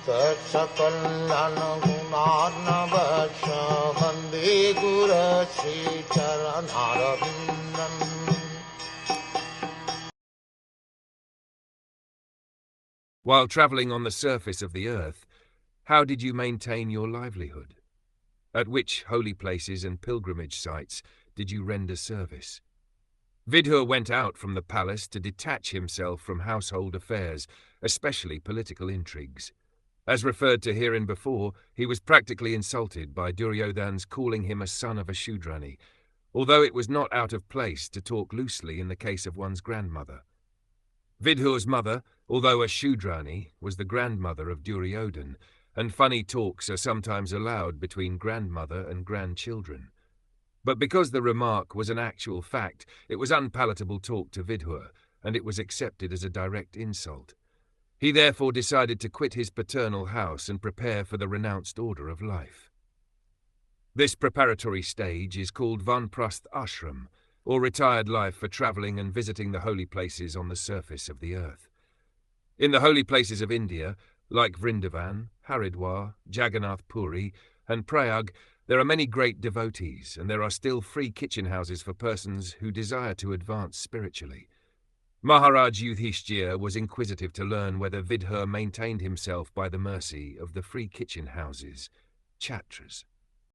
Sakal Gunar Vande Guru Sri Charanaravindan. While travelling on the surface of the earth, how did you maintain your livelihood? At which holy places and pilgrimage sites did you render service? Vidhur went out from the palace to detach himself from household affairs, especially political intrigues. As referred to herein before, he was practically insulted by Duryodhan's calling him a son of a Shudrani, although it was not out of place to talk loosely in the case of one's grandmother. Vidhur's mother, although a Shudrani, was the grandmother of Duryodhan, and funny talks are sometimes allowed between grandmother and grandchildren. But because the remark was an actual fact, it was unpalatable talk to Vidhur, and it was accepted as a direct insult. He therefore decided to quit his paternal house and prepare for the renounced order of life. This preparatory stage is called Vanprasth Ashram, or retired life for travelling and visiting the holy places on the surface of the earth. In the holy places of India, like Vrindavan, Haridwar, Jagannath Puri, and Prayag, there are many great devotees, and there are still free kitchen houses for persons who desire to advance spiritually. Maharaj Yudhishthira was inquisitive to learn whether Vidhur maintained himself by the mercy of the free kitchen houses, chatras.